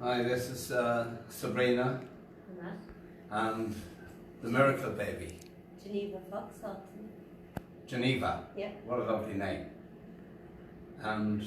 Hi, this is Sabrina And that. and the miracle baby. Geneva Fox Hudson. Geneva. Yeah. What a lovely name. And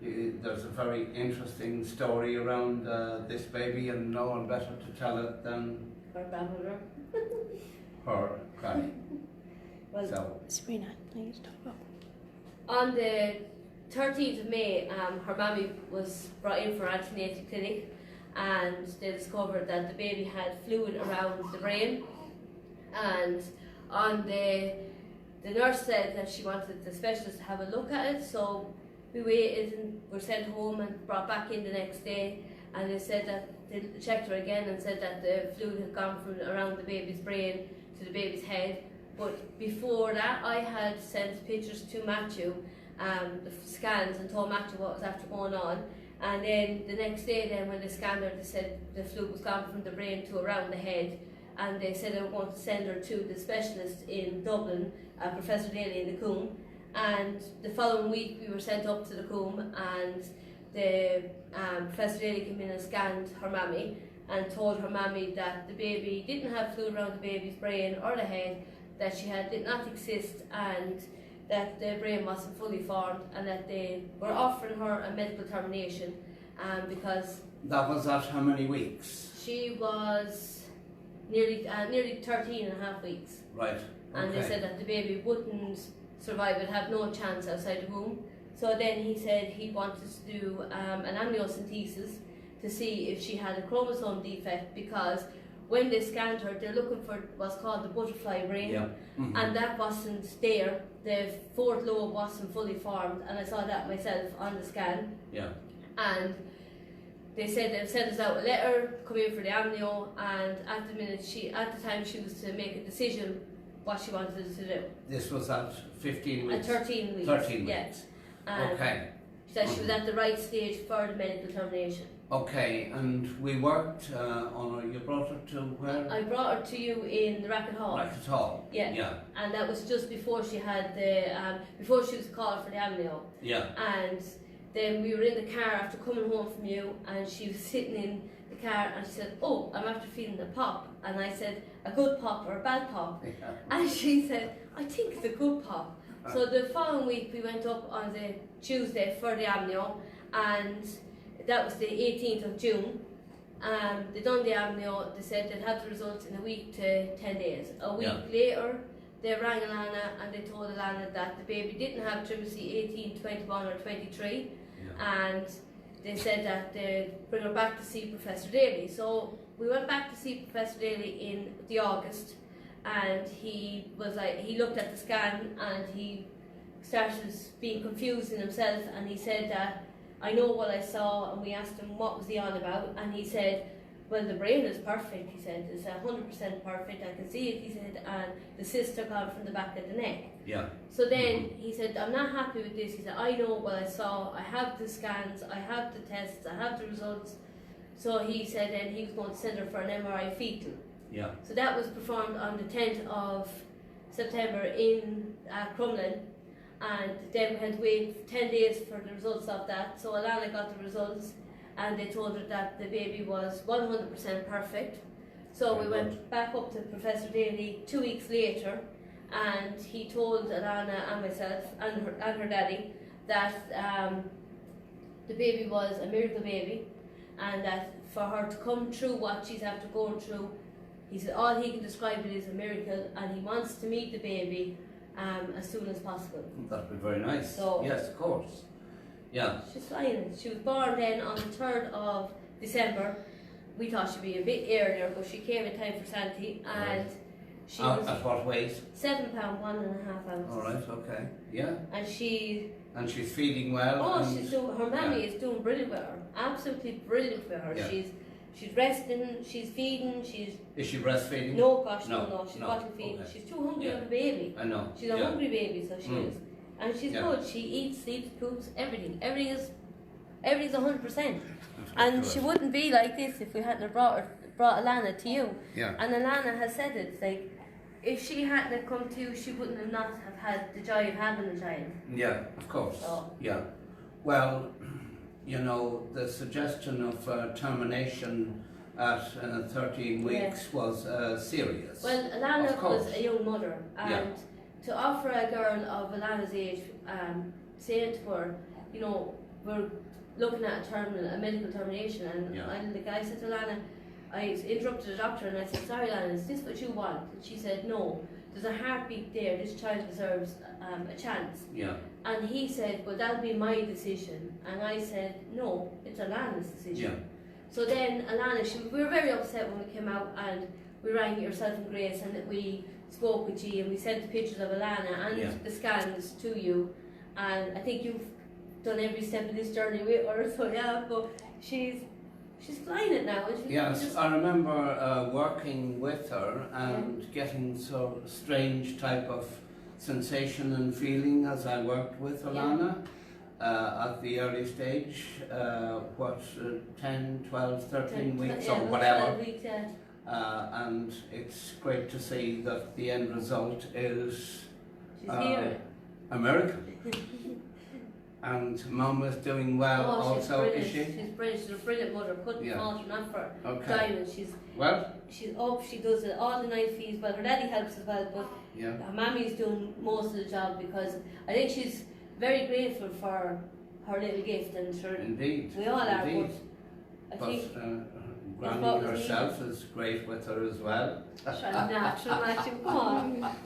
there's a very interesting story around this baby, and no one better to tell it than Her grandmother. her granny. Well, So, Sabrina, I need to talk about. on the 13th of May, her mammy was brought in for antenatal clinic, and they discovered that the baby had fluid around the brain. And on the nurse said that she wanted the specialist to have a look at it, so we waited and were sent home and brought back in the next day, and they said that they checked her again and said that the fluid had gone from around the baby's brain to the baby's head. But before that, I had sent pictures to Matthew, the scans, and told Matthew what was after going on. And then the next day, then when they scanned her, they said the fluid was gone from the brain to around the head. And they said they were going to send her to the specialist in Dublin, Professor Daly in the Coombe. And the following week, we were sent up to the Coombe, and the Professor Daly came in and scanned her mammy and told her mammy that the baby didn't have fluid around the baby's brain or the head, that she had lymphatic cysts, and that the brain wasn't fully formed, and that they were offering her a medical termination because that was at how many weeks? she was nearly 13 and a half weeks. Right. And they said that the baby wouldn't survive, would have no chance outside the womb. So then he said he wanted to do an amniocentesis to see if she had a chromosome defect, because when they scanned her, they're looking for what's called the butterfly brain, Yeah. Mm-hmm. and that wasn't there. The fourth lobe wasn't fully formed, and I saw that myself on the scan. Yeah. And they said they'd send us out a letter, come in for the amnio, and at the time she was to make a decision what she wanted to do. This was at 15 weeks? At 13 weeks. 13 yeah. weeks. And Okay. she said she was at the right stage for the medical termination. Okay, and we worked you brought her to where? I brought her to you in the Racket Hall. Racket Hall. Yeah. Yeah. And that was just before she had before she was called for the amnio. Yeah. And then we were in the car after coming home from you, and she was sitting in the car, and she said, "Oh, I'm after feeling a pop." And I said, "A good pop or a bad pop?" Yeah. And she said, "I think it's a good pop." So the following week we went up on the Tuesday for the amnio, and that was the 18th of June. They done the amnio. They said they'd have the results in a week to 10 days. A week later, they rang Alana and they told Alana that the baby didn't have trimesy 18, 21 or 23. And they said that they'd bring her back to see Professor Daly. So we went back to see Professor Daly in the August, and he looked at the scan and he started being confused in himself, and he said that, "I know what I saw," and we asked him what was he on about, and he said, "Well, the brain is perfect," he said, "it's 100% perfect, I can see it," he said, "and the cysts are gone from the back of the neck." Yeah. So then he said, "I'm not happy with this," he said, "I know what I saw, I have the scans, I have the tests, I have the results." So he said then he was going to send her for an MRI fetal. Yeah. So that was performed on the 10th of September in Crumlin, and then we had to wait 10 days for the results of that. So Alana got the results, and they told her that the baby was 100% perfect. So we went back up to Professor Daly 2 weeks later, and he told Alana and myself and her daddy that the baby was a miracle baby, and that for her to come through what she's after going through, he said all he can describe it as a miracle, and he wants to meet the baby as soon as possible. That would be very nice. So, yes, of course. Yeah. She's flying. She was born then on the 3rd of December. We thought she'd be a bit earlier, but she came in time for Santi, and she was At what weight? £7, 1.5 ounces. All right. Okay. Yeah. And she's feeding well. she's doing. Her mammy is doing brilliant with her. Absolutely brilliant with her. Yeah. She's resting. She's feeding. Is she breastfeeding? No, gosh, No, no. She's no. bottle feeding. Okay. She's too hungry Yeah. of a baby. I know. She's a hungry baby, so she is. And she's Yeah. good. She eats, sleeps, poops, everything. Everything's 100%. And Good. she wouldn't be like this if we hadn't brought Alana to you. Yeah. And Alana has said it, like, if she hadn't come to you, she wouldn't have not have had the joy of having a child. Yeah, of course. So. Yeah. Well, you know, the suggestion of termination at 13 weeks was serious. Well, Alana was a young mother, and to offer a girl of Alana's age, saying to her, you know, we're looking at a medical termination, and the guy said to Alana, I interrupted the doctor and I said, sorry Alana, is this what you want? And she said, no, there's a heartbeat there, this child deserves a chance. Yeah. And he said, well, that'll be my decision. And I said, no, it's Alana's decision. Yeah. So then Alana, we were very upset when we came out, and we rang yourself and Grace, and we spoke with you, and we sent the pictures of Alana and the scans to you. And I think you've done every step of this journey with her, so yeah, but she's flying it now. Yes, I remember working with her and getting so strange type of sensation and feeling as I worked with Alana. At the early stage, 10, 12, 13 weeks or whatever. 12 weeks, and it's great to see that the end result is a miracle. And Mum is doing well also, is she? She's brilliant. She's a brilliant mother. Couldn't fault her, not for Diamond. She's up, she does all the night feeds, but her daddy helps as well, but her mammy's doing most of the job, because I think she's very grateful for her little gift, and sure, indeed, we all are. But I think Granny herself is great with her as well. Natural, come on.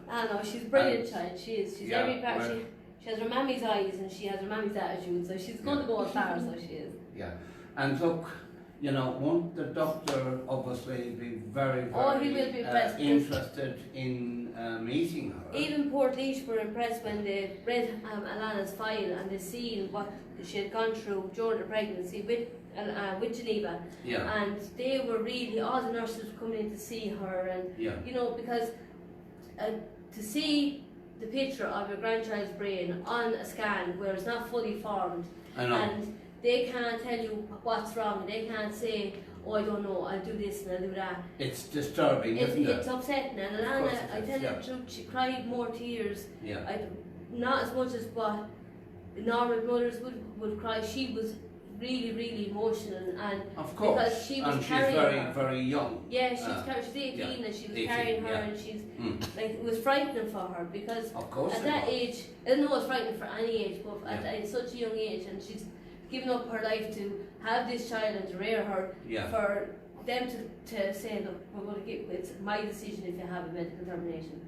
I know, she's a brilliant child. She is. She's every part. She has her mammy's eyes and she has her mammy's attitude, so she's going to go as far, so she is. Yeah, and look, you know, won't the doctor obviously be very, he will be interested in meeting her? Even Portlaoise were impressed when they read Alana's file and they seen what she had gone through during the pregnancy with Geneva. Yeah. And they were really, all the nurses were coming in to see her, and you know, because to see the picture of your grandchild's brain on a scan where it's not fully formed, and they can't tell you what's wrong, they can't say, oh, I don't know, I'll do this and I'll do that. It's disturbing, isn't it? It's upsetting, and Alana, I tell you the truth, she cried more tears, not as much as what normal mothers would cry. She was really, really emotional, and of course, because she was and she's carrying very, her. very young. Yeah, she's 18 and she was carrying her, and she's like, it was frightening for her, because at that age, I don't know it's frightening for any age, but at such a young age, and she's given up her life to have this child and to rear her, for them to say, look, we're going to give, it's my decision if you have a medical termination.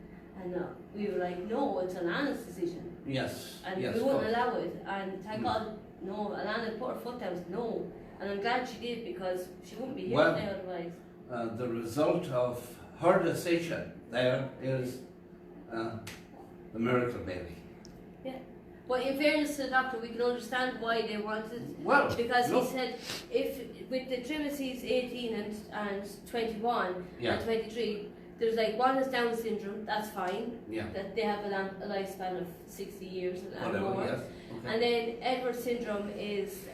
And we were like, no, it's Alana's decision. Yes. And we wouldn't allow it, and thank God, no, Alana put her foot down, no. And I'm glad she did, because she wouldn't be here today otherwise. The result of her decision there is the miracle baby. Yeah. But in fairness to the doctor, we can understand why they wanted, because he said, if with the trimesters 18 and 21 and 23, there's like one is Down syndrome, that's fine, that they have a lifespan of 60 years and more. Okay. And then Edward syndrome is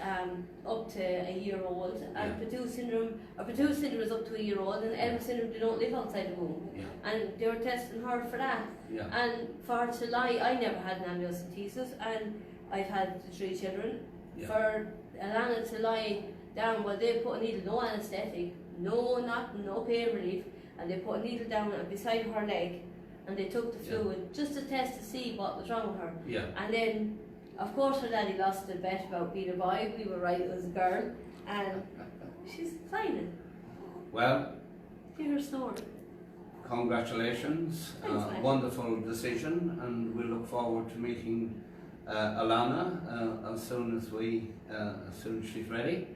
up to a year old, and Patu syndrome is up to a year old, and Edward syndrome, they don't live outside the womb. And they were testing her for that. And for her to lie, I never had an amniocentesis, and I've had 3 children. For Alana to lie down, well, they put a needle, no anaesthetic, no pain relief, and they put a needle down beside her leg, and they took the fluid just to test to see what was wrong with her. And then, of course, her daddy lost the bet about being a boy. We were right, it was a girl, and she's flying it. Well, hear her story. Congratulations, wonderful decision, and we look forward to meeting Alana as soon as she's ready.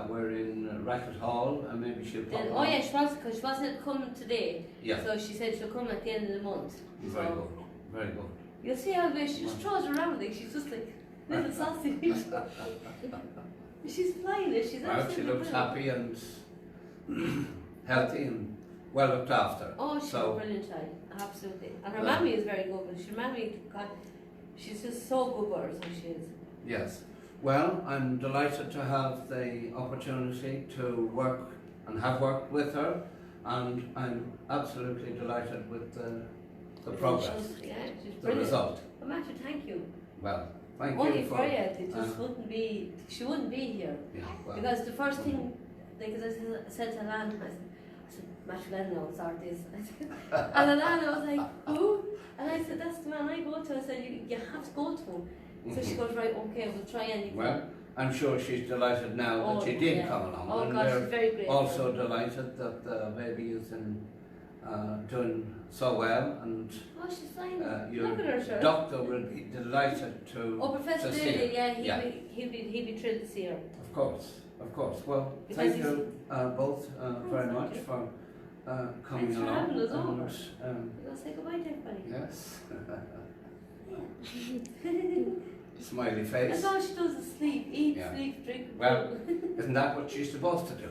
We're in Racket Hall, and maybe she'll pop on. Yeah, because she wasn't coming today. So she said she'll come at the end of the month. Very good, very good. You'll see how she just throws her around, like she's just like little sausage. She's flying it. She's absolutely she looks happy and healthy and well looked after. Oh, she's a brilliant child, absolutely. And her mammy is very good, but she's just so good with her, so she is. Yes. Well, I'm delighted to have the opportunity to work and have worked with her, and I'm absolutely delighted with the progress, she's the result. Well, Matthew, thank you. Well, Thank only you for you, it just wouldn't be, she wouldn't be here. Yeah, well, Because the first thing, like as I said to Alan, I said, Matthew Lennon will sort this. And Alan was like, who? And I said, that's the man I go to. I said, you have to go to him. So she goes, right, okay, we'll try anything. Well, I'm sure she's delighted now that she did come along. Oh and gosh, she's very grateful. Also delighted that the baby is doing so well, and oh, she's fine. your Look at her, sure. doctor will be delighted to Oh, Professor to see Daly, her. yeah, he'd be thrilled to see her. Of course, of course. Well, Because thank you both very much for coming Thanks for along. having us over. And, I'll say goodbye to everybody. yes. Smiley face. That's all she does is sleep, eat, Yeah. sleep, drink. Well, isn't that what she's supposed to do?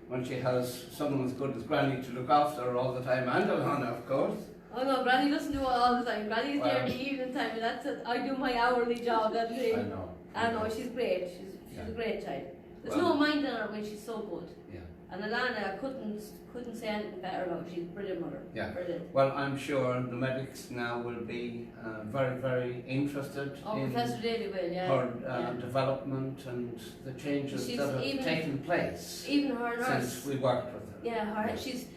When she has someone as good as Granny to look after her all the time, and Alana, of course. Oh no, Granny doesn't do it all the time. Granny's there Well, in the evening time, and that's it. I do my hourly job. That's it. I know. I know, she's great. She's Yeah. a great child. There's Well, no mind in her when she's so good. Yeah. And Alana, I couldn't say anything better about her. She's a brilliant mother. Yeah. Brilliant. Well, I'm sure the medics now will be very, very interested Oh, in Professor Daly will, yeah. her development and the changes She's that have even- taken place Even her nurse. since we worked with her. Yeah, she's.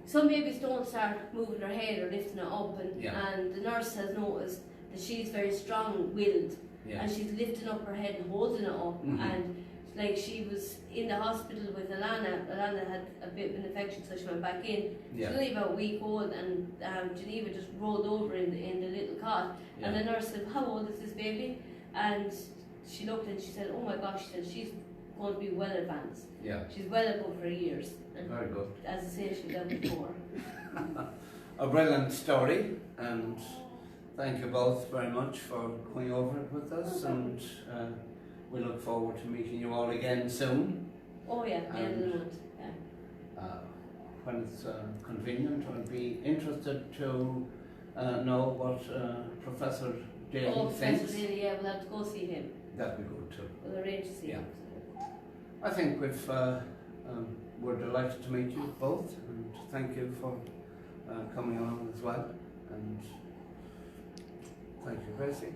Some babies don't start moving their head or lifting it up, and the nurse has noticed that she's very strong-willed, Yeah. and she's lifting up her head and holding it up, and like she was in the hospital with Alana. Alana had a bit of an infection, so she went back in. She was only about a week old, and Geneva just rolled over in the little cot, and the nurse said, "How old is this baby?" And she looked and she said, "Oh my gosh," she said, "she's going to be well advanced. Yeah. She's well above her years." And Very good. as I say, she's done before. A brilliant story, and thank you both very much for coming over with us, and we look forward to meeting you all again soon. Oh yeah, the end of the month. Yeah. When it's convenient, I'd be interested to know what Professor Daly Oh, thinks. Professor Daly, yeah, we'll have to go see him. That'd be good too. We'll arrange to see him. I think we're delighted to meet you both, and thank you for coming along as well. And thank you, Gracie.